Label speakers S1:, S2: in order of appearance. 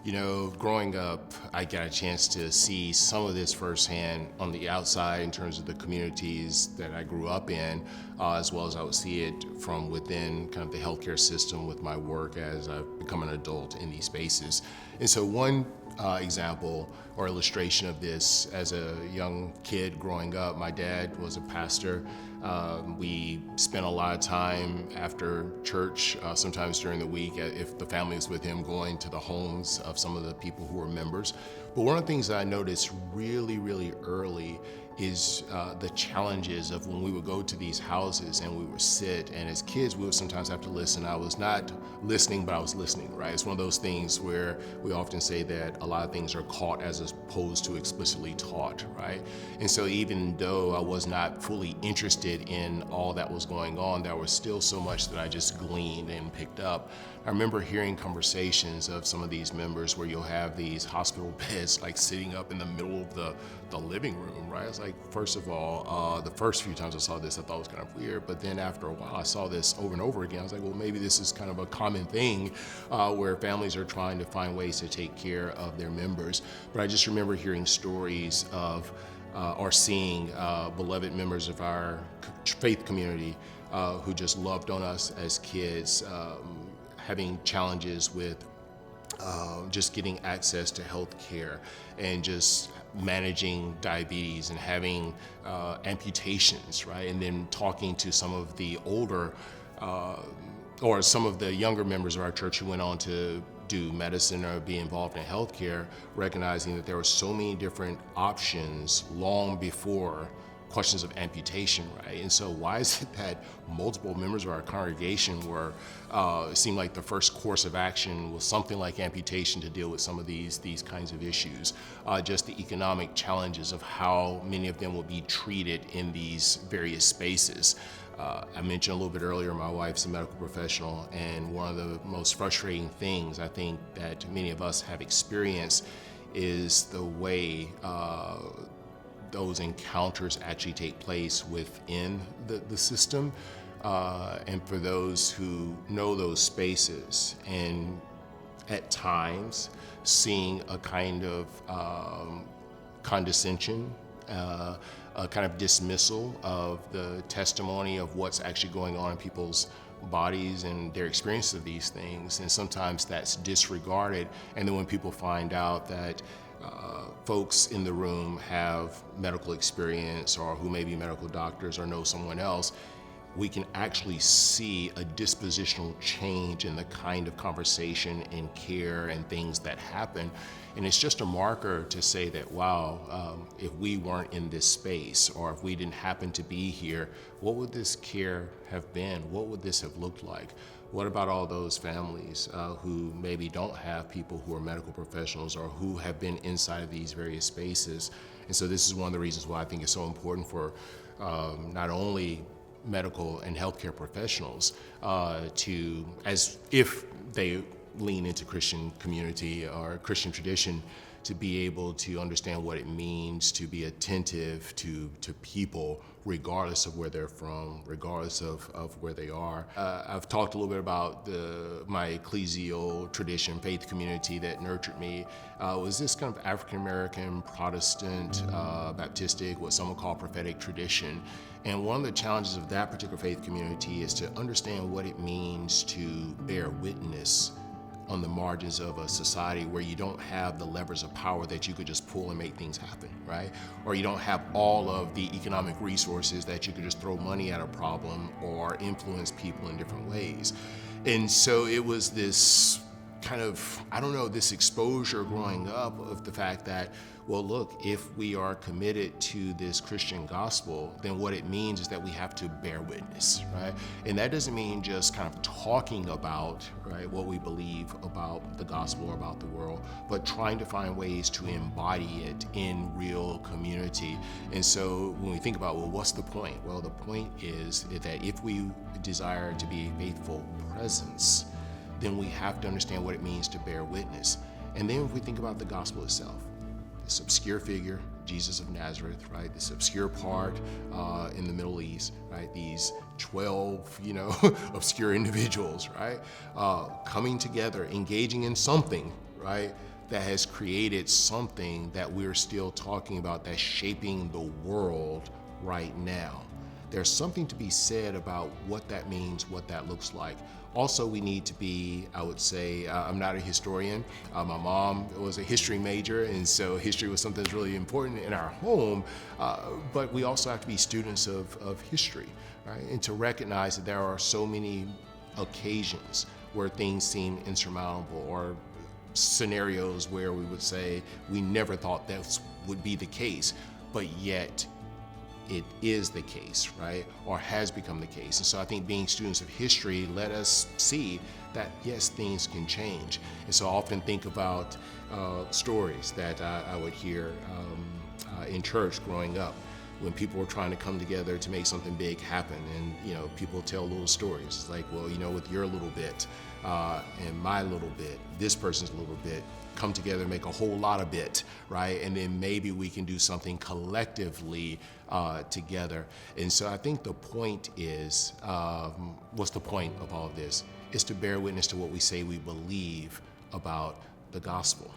S1: Growing up, I got a chance to see some of this firsthand on the outside in terms of the communities that I grew up in, as well as I would see it from within kind of the healthcare system with my work as I've become an adult in these spaces. And so one example or illustration of this, as a young kid growing up, my dad was a pastor. We spent a lot of time after church, sometimes during the week, if the family was with him, going to the homes of some of the people who were members. But one of the things that I noticed really, really early is the challenges of when we would go to these houses and we would sit, and as kids we would sometimes have to listen. I was not listening, but I was listening, right? It's one of those things where we often say that a lot of things are caught as opposed to explicitly taught, right? And so even though I was not fully interested in all that was going on, there was still so much that I just gleaned and picked up. I remember hearing conversations of some of these members where you'll have these hospital beds like sitting up in the middle of the living room, right? It's like, first of all, the first few times I saw this, I thought it was kind of weird, but then after a while I saw this over and over again. I was like, well, maybe this is kind of a common thing where families are trying to find ways to take care of their members. But I just remember hearing stories of or seeing beloved members of our faith community who just loved on us as kids, having challenges with just getting access to health care and just managing diabetes and having amputations, right? And then talking to some of the older or some of the younger members of our church who went on to do medicine or be involved in healthcare, recognizing that there were so many different options long before questions of amputation, right? And so why is it that multiple members of our congregation were, it seemed like the first course of action was something like amputation to deal with some of these kinds of issues? Just the economic challenges of how many of them will be treated in these various spaces. I mentioned a little bit earlier, my wife's a medical professional, and one of the most frustrating things I think that many of us have experienced is the way those encounters actually take place within the system. And for those who know those spaces, and at times seeing a kind of condescension, a kind of dismissal of the testimony of what's actually going on in people's bodies and their experience of these things. And sometimes that's disregarded. And then when people find out that folks in the room have medical experience or who may be medical doctors or know someone else, we can actually see a dispositional change in the kind of conversation and care and things that happen. And it's just a marker to say that, wow, if we weren't in this space or if we didn't happen to be here, what would this care have been? What would this have looked like? What about all those families who maybe don't have people who are medical professionals or who have been inside of these various spaces? And so this is one of the reasons why I think it's so important for not only medical and healthcare professionals to, as if they lean into Christian community or Christian tradition, to be able to understand what it means to be attentive to people regardless of where they're from, regardless of where they are. I've talked a little bit about my ecclesial tradition, faith community that nurtured me. Was this kind of African-American, Protestant, Baptistic, what some would call prophetic tradition. And one of the challenges of that particular faith community is to understand what it means to bear witness on the margins of a society where you don't have the levers of power that you could just pull and make things happen, right? Or you don't have all of the economic resources that you could just throw money at a problem or influence people in different ways. And so it was this kind of, this exposure growing up of the fact that, well, look, if we are committed to this Christian gospel, then what it means is that we have to bear witness, right? And that doesn't mean just kind of talking about, right, what we believe about the gospel or about the world, but trying to find ways to embody it in real community. And so when we think about, well, what's the point? Well, the point is that if we desire to be a faithful presence, then we have to understand what it means to bear witness. And then if we think about the gospel itself, this obscure figure, Jesus of Nazareth, right? This obscure part in the Middle East, right? These 12, obscure individuals, right? Coming together, engaging in something, right? that has created something that we're still talking about that's shaping the world right now. There's something to be said about what that means, what that looks like. Also, we need to be, I would say, I'm not a historian. My mom was a history major, and so history was something that's really important in our home. But we also have to be students of history, right? And to recognize that there are so many occasions where things seem insurmountable, or scenarios where we would say we never thought that would be the case, but yet it is the case, right? Or has become the case. And so I think being students of history let us see that yes, things can change. And so I often think about stories that I would hear in church growing up, when people were trying to come together to make something big happen. And people tell little stories. It's like, well, with your little bit and my little bit, this person's little bit, come together and make a whole lot of bit, right? And then maybe we can do something collectively together. And so I think the point is, what's the point of all of this? Is to bear witness to what we say we believe about the gospel.